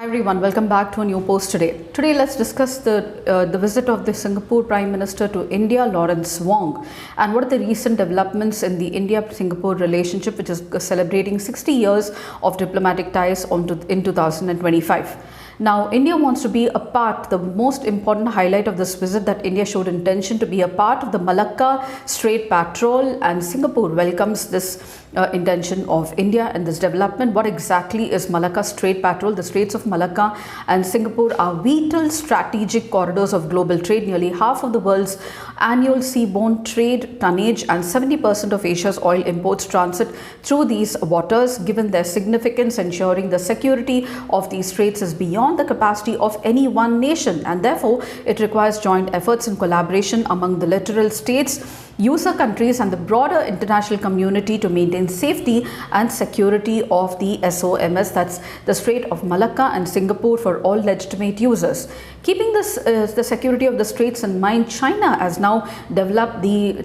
Hi everyone, welcome back to a new post today. Today let's discuss the visit of the Singapore Prime Minister to India, Lawrence Wong, and what are the recent developments in the India-Singapore relationship, which is celebrating 60 years of diplomatic ties in 2025. Now, India wants to be a part, the most important highlight of this visit that India showed intention to be a part of the Malacca Strait Patrol, and Singapore welcomes this intention of India and this development. What exactly is Malacca Strait Patrol? The Straits of Malacca and Singapore are vital strategic corridors of global trade. Nearly half of the world's annual seaborne trade tonnage and 70% of Asia's oil imports transit through these waters. Given their significance, ensuring the security of these straits is beyond the capacity of any one nation, and therefore it requires joint efforts and collaboration among the littoral states, user countries and the broader international community to maintain safety and security of the SOMS, that's the Strait of Malacca and Singapore, for all legitimate users. Keeping this the security of the straits in mind, China has now developed the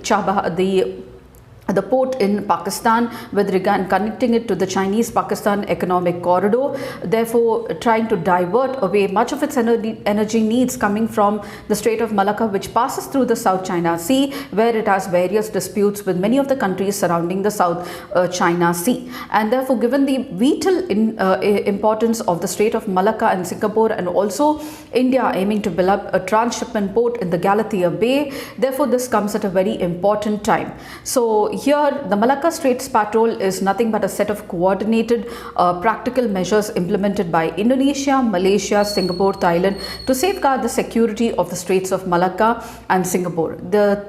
port in Pakistan with regard connecting it to the Chinese-Pakistan economic corridor, therefore trying to divert away much of its energy needs coming from the Strait of Malacca, which passes through the South China Sea, where it has various disputes with many of the countries surrounding the South China Sea. And therefore, given the vital importance of the Strait of Malacca and Singapore, and also India aiming to build up a transshipment port in the Galatea Bay, therefore this comes at a very important time. So here, the Malacca Straits Patrol is nothing but a set of coordinated practical measures implemented by Indonesia, Malaysia, Singapore, Thailand to safeguard the security of the Straits of Malacca and Singapore.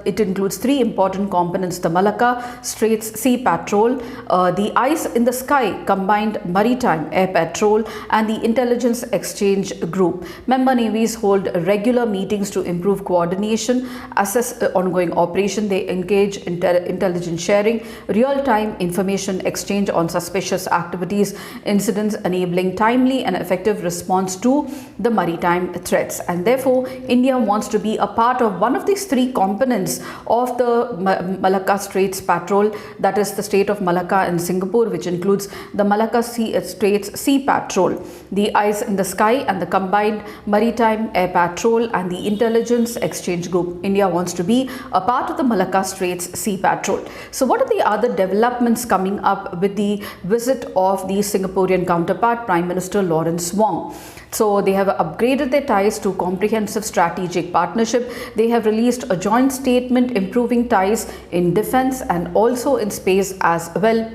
It includes three important components: the Malacca Straits Sea Patrol, the Eyes in the Sky Combined Maritime Air Patrol, and the Intelligence Exchange Group. Member navies hold regular meetings to improve coordination, assess ongoing operation. They engage in intelligence sharing, real-time information exchange on suspicious activities, incidents, enabling timely and effective response to the maritime threats. And therefore, India wants to be a part of one of these three components of the Malacca Straits Patrol, that is the Strait of Malacca and Singapore, which includes the Malacca Straits Sea Patrol, the Eyes in the Sky and the Combined Maritime Air Patrol, and the Intelligence Exchange Group. India wants to be a part of the Malacca Straits Sea Patrol. So what are the other developments coming up with the visit of the Singaporean counterpart, Prime Minister Lawrence Wong? So they have upgraded their ties to comprehensive strategic partnership. They have released a joint statement improving ties in defense and also in space as well.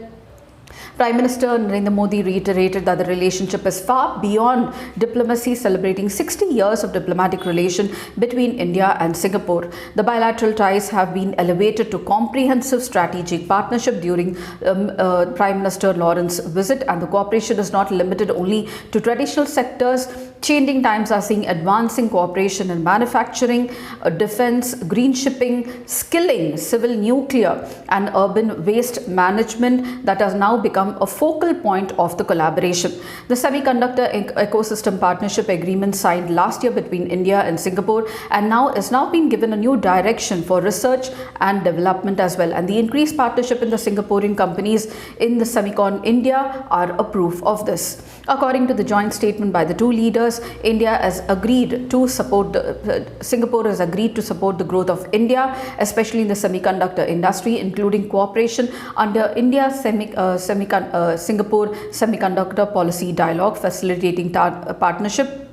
Prime Minister Narendra Modi reiterated that the relationship is far beyond diplomacy, celebrating 60 years of diplomatic relation between India and Singapore. The bilateral ties have been elevated to comprehensive strategic partnership during Prime Minister Lawrence's visit, and the cooperation is not limited only to traditional sectors. Changing times are seeing advancing cooperation in manufacturing, defense, green shipping, skilling, civil nuclear and urban waste management that has now become a focal point of the collaboration. The Semiconductor Ecosystem Partnership Agreement signed last year between India and Singapore and is now being given a new direction for research and development as well. And the increased partnership in the Singaporean companies in the Semicon India are a proof of this. According to the joint statement by the two leaders, India has agreed to support Singapore has agreed to support the growth of India, especially in the semiconductor industry, including cooperation under India's Singapore Semiconductor Policy Dialogue, facilitating partnership,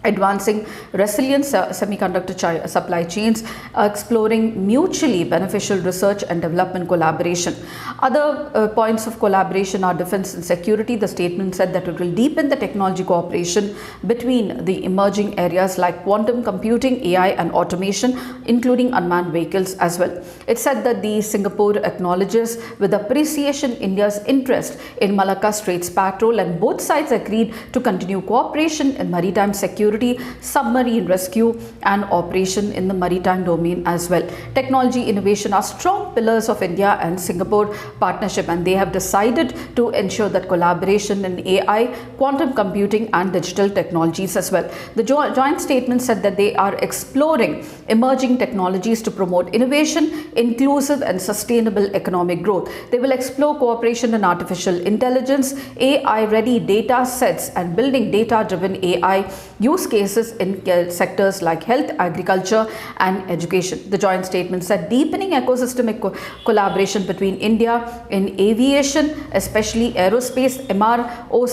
advancing resilient semiconductor supply chains, exploring mutually beneficial research and development collaboration. Other points of collaboration are defense and security. The statement said that it will deepen the technology cooperation between the emerging areas like quantum computing, AI and automation, including unmanned vehicles as well. It said that the Singapore acknowledges with appreciation India's interest in Malacca Straits Patrol, and both sides agreed to continue cooperation in maritime security security, submarine rescue and operation in the maritime domain as well. Technology innovation are strong pillars of India and Singapore partnership, and they have decided to ensure that collaboration in AI, quantum computing and digital technologies as well. The joint statement said that they are exploring emerging technologies to promote innovation, inclusive and sustainable economic growth. They will explore cooperation in artificial intelligence, AI-ready data sets and building data-driven AI use cases in sectors like health, agriculture and education. The joint statement said deepening ecosystem collaboration between India in aviation, especially aerospace, MRO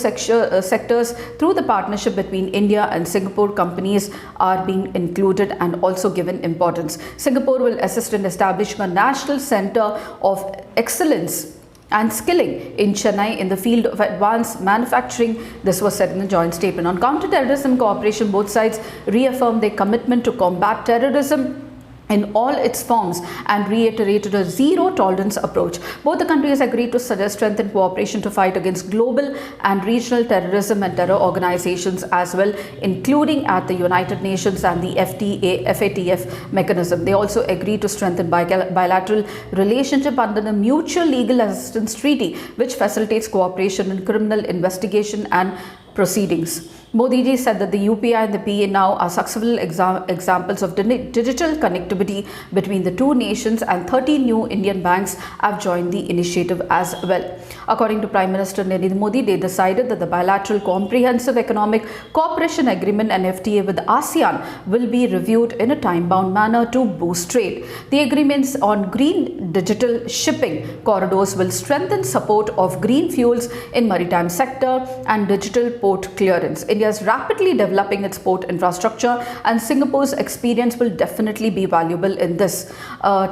sectors through the partnership between India and Singapore companies are being included and also given importance. Singapore will assist in establishing a national center of excellence and skilling in Chennai in the field of advanced manufacturing. This was said in the joint statement. On counter-terrorism cooperation, both sides reaffirmed their commitment to combat terrorism in all its forms and reiterated a zero-tolerance approach. Both the countries agreed to strengthen cooperation to fight against global and regional terrorism and terror organizations as well, including at the United Nations and the FATF mechanism. They also agreed to strengthen bilateral relationship under the Mutual Legal Assistance Treaty, which facilitates cooperation in criminal investigation and proceedings. Modi ji said that the UPI and the PA now are successful examples of digital connectivity between the two nations, and 13 new Indian banks have joined the initiative as well. According to Prime Minister Narendra Modi, they decided that the bilateral comprehensive economic cooperation agreement and FTA with ASEAN will be reviewed in a time-bound manner to boost trade. The agreements on green digital shipping corridors will strengthen support of green fuels in maritime sector and digital port clearance. India is rapidly developing its port infrastructure, and Singapore's experience will definitely be valuable in this.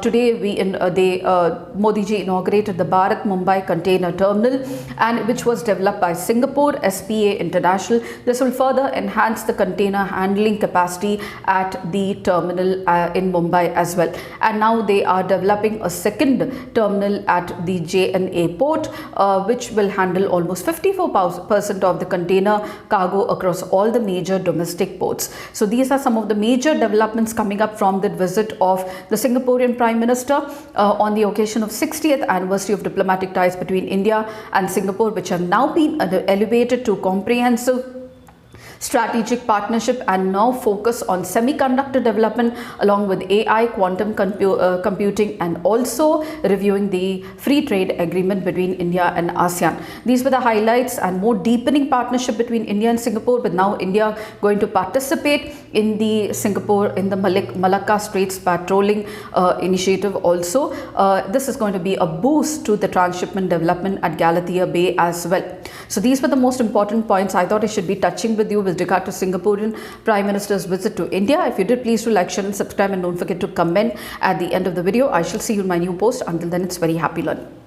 Today, Modi ji inaugurated the Bharat Mumbai Container Terminal, and which was developed by Singapore SPA International. This will further enhance the container handling capacity at the terminal in Mumbai as well. And now they are developing a second terminal at the JNA port, which will handle almost 54% of the container cargo across all the major domestic ports. So these are some of the major developments coming up from the visit of the Singaporean Prime Minister on the occasion of 60th anniversary of diplomatic ties between India and Singapore, which have now been elevated to comprehensive strategic partnership and now focus on semiconductor development along with AI, quantum computing, and also reviewing the free trade agreement between India and ASEAN. These were the highlights, and more deepening partnership between India and Singapore, with now India going to participate in the Malacca Straits patrolling initiative also. This is going to be a boost to the transshipment development at Galatea Bay as well. So these were the most important points I thought I should be touching with you with regard to Singaporean Prime Minister's visit to India. If you did, please do like, share and subscribe, and don't forget to comment at the end of the video. I shall see you in my new post. Until then, it's very happy learning.